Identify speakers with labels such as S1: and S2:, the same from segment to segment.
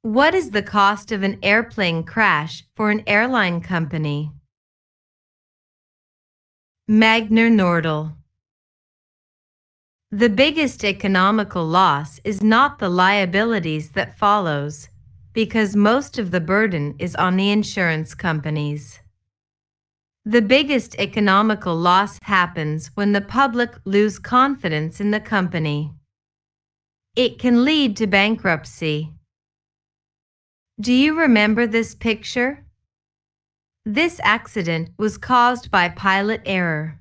S1: What is the cost of an airplane crash for an airline company? Magner Nordal. The biggest economical loss is not the liabilities that follows, because most of the burden is on the insurance companies. The biggest economical loss happens when the public lose confidence in the company. It can lead to bankruptcy. Do you remember this picture? This accident was caused by pilot error.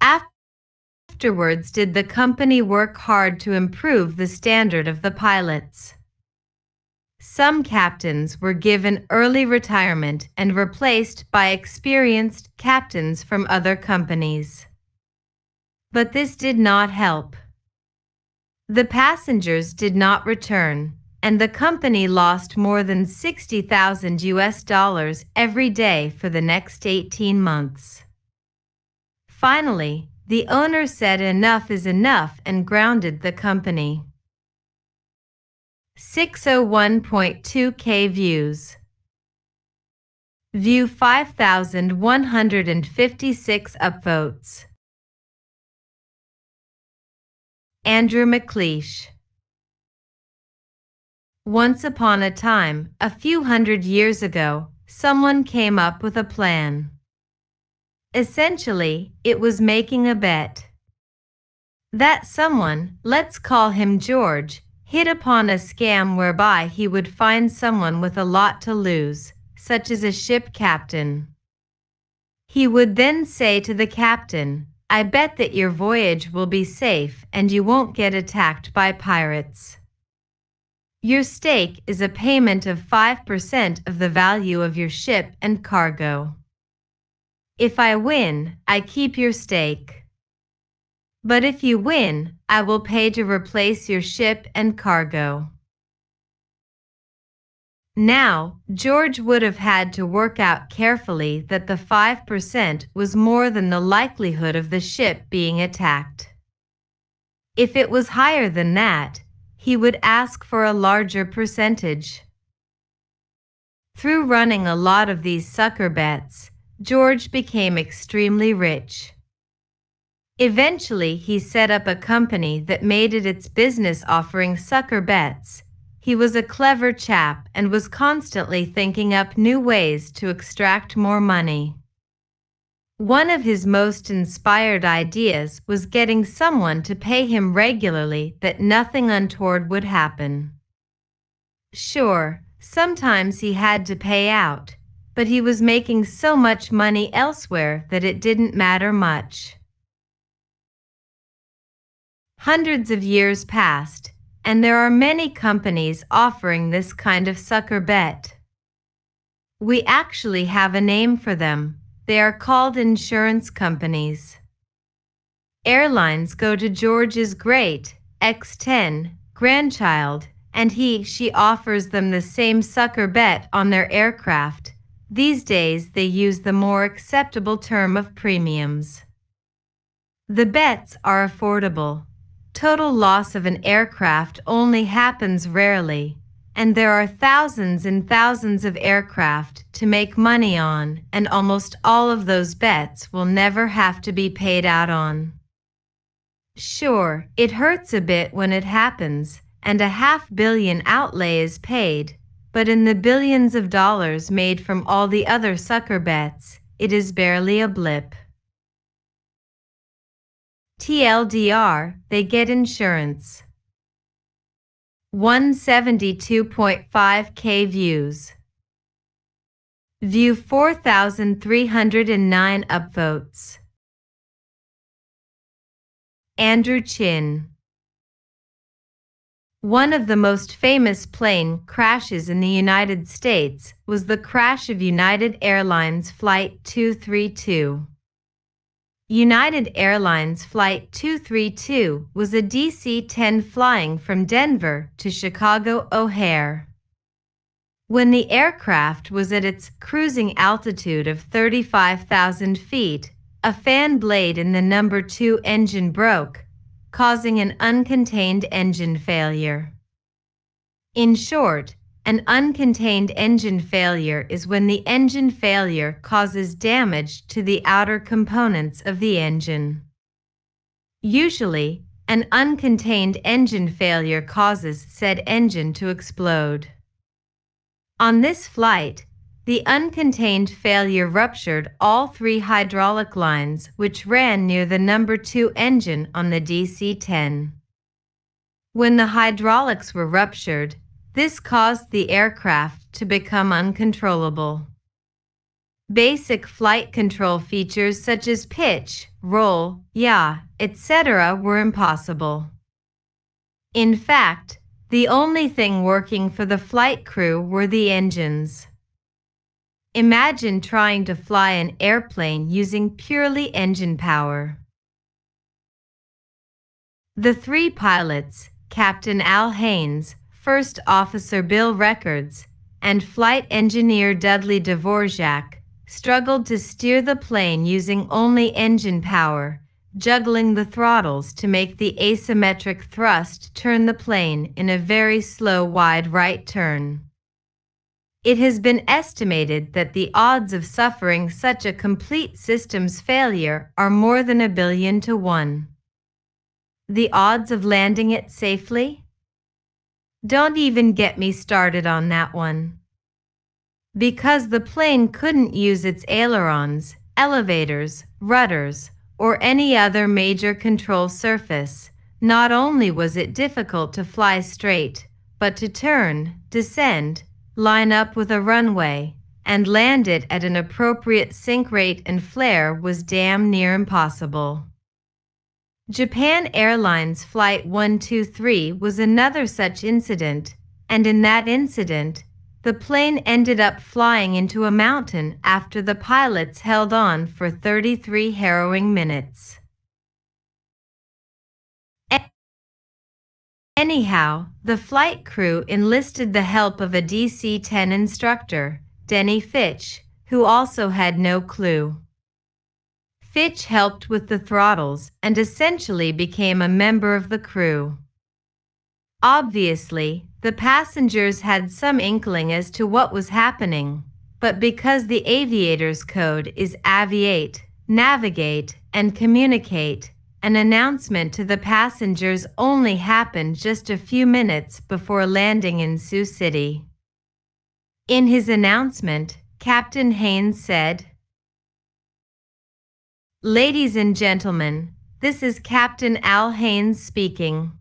S1: Afterwards, did the company work hard to improve the standard of the pilots? Some captains were given early retirement and replaced by experienced captains from other companies. But this did not help. The passengers did not return, and the company lost more than $60,000 every day for the next 18 months. Finally, the owner said enough is enough and grounded the company. 601.2K views. View 5,156 upvotes. Andrew McLeish. Once upon a time, a few hundred years ago, someone came up with a plan. Essentially, it was making a bet. That someone, let's call him George, hit upon a scam whereby he would find someone with a lot to lose, such as a ship captain. He would then say to the captain, "I bet that your voyage will be safe and you won't get attacked by pirates. Your stake is a payment of 5% of the value of your ship and cargo. If I win, I keep your stake. But if you win, I will pay to replace your ship and cargo." Now, George would have had to work out carefully that the 5% was more than the likelihood of the ship being attacked. If it was higher than that, he would ask for a larger percentage. Through running a lot of these sucker bets, George became extremely rich. Eventually, he set up a company that made it its business offering sucker bets. He was a clever chap and was constantly thinking up new ways to extract more money. One of his most inspired ideas was getting someone to pay him regularly that nothing untoward would happen. Sure, sometimes he had to pay out, but he was making so much money elsewhere that it didn't matter much. Hundreds of years passed, and there are many companies offering this kind of sucker bet. We actually have a name for them. They are called insurance companies. Airlines go to George's great X10 grandchild, and she offers them the same sucker bet on their aircraft. These days they use the more acceptable term of premiums. The bets are affordable. Total loss of an aircraft only happens rarely, and there are thousands and thousands of aircraft to make money on, and almost all of those bets will never have to be paid out on. Sure, it hurts a bit when it happens, and a $500 million outlay is paid, but in the billions of dollars made from all the other sucker bets, it is barely a blip. TLDR, they get insurance. 172.5K views. View 4,309 upvotes. Andrew Chin. One of the most famous plane crashes in the United States was the crash of United Airlines Flight 232. United Airlines Flight 232 was a DC-10 flying from Denver to Chicago O'Hare. When the aircraft was at its cruising altitude of 35,000 feet, a fan blade in the number 2 engine broke, causing an uncontained engine failure. In short, an uncontained engine failure is when the engine failure causes damage to the outer components of the engine. Usually, an uncontained engine failure causes said engine to explode. On this flight, the uncontained failure ruptured all 3 hydraulic lines which ran near the number 2 engine on the DC-10. When the hydraulics were ruptured, this caused the aircraft to become uncontrollable. Basic flight control features such as pitch, roll, yaw, etc. were impossible. In fact, the only thing working for the flight crew were the engines. Imagine trying to fly an airplane using purely engine power. The 3 pilots, Captain Al Haynes, First Officer Bill Records, and Flight Engineer Dudley Dvorak, struggled to steer the plane using only engine power, juggling the throttles to make the asymmetric thrust turn the plane in a very slow wide right turn. It has been estimated that the odds of suffering such a complete systems failure are more than 1 billion to 1. The odds of landing it safely? Don't even get me started on that one. Because the plane couldn't use its ailerons, elevators, rudders, or any other major control surface, not only was it difficult to fly straight, but to turn, descend, line up with a runway, and land it at an appropriate sink rate and flare was damn near impossible. Japan Airlines Flight 123 was another such incident, and in that incident, the plane ended up flying into a mountain after the pilots held on for 33 harrowing minutes. Anyhow, the flight crew enlisted the help of a DC-10 instructor, Denny Fitch, who also had no clue. Fitch helped with the throttles and essentially became a member of the crew. Obviously, the passengers had some inkling as to what was happening, but because the aviator's code is aviate, navigate, and communicate, an announcement to the passengers only happened just a few minutes before landing in Sioux City. In his announcement, Captain Haynes said, "Ladies and gentlemen, this is Captain Al Haynes speaking.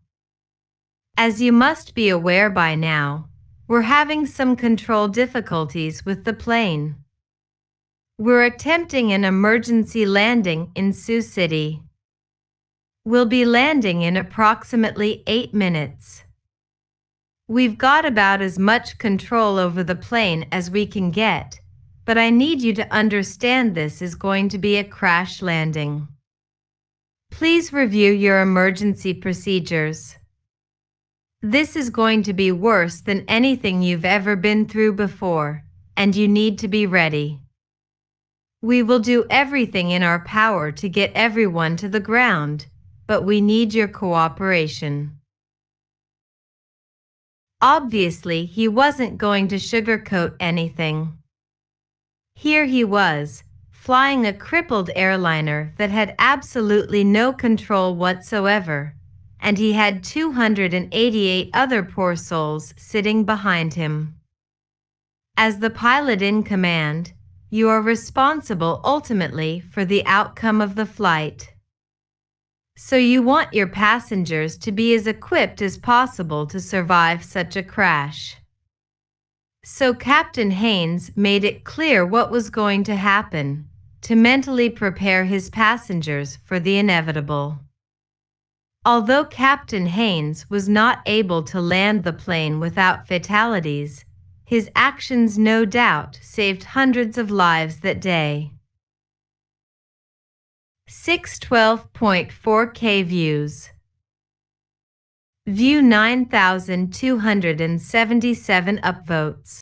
S1: As you must be aware by now, we're having some control difficulties with the plane. We're attempting an emergency landing in Sioux City. We'll be landing in approximately 8 minutes. We've got about as much control over the plane as we can get, but I need you to understand this is going to be a crash landing. Please review your emergency procedures. This is going to be worse than anything you've ever been through before, and you need to be ready. We will do everything in our power to get everyone to the ground, but we need your cooperation." Obviously, he wasn't going to sugarcoat anything. Here he was, flying a crippled airliner that had absolutely no control whatsoever, and he had 288 other poor souls sitting behind him. As the pilot in command, you are responsible ultimately for the outcome of the flight. So you want your passengers to be as equipped as possible to survive such a crash. So Captain Haynes made it clear what was going to happen, to mentally prepare his passengers for the inevitable. Although Captain Haynes was not able to land the plane without fatalities, his actions no doubt saved hundreds of lives that day. 612.4K views. View 9,277 upvotes.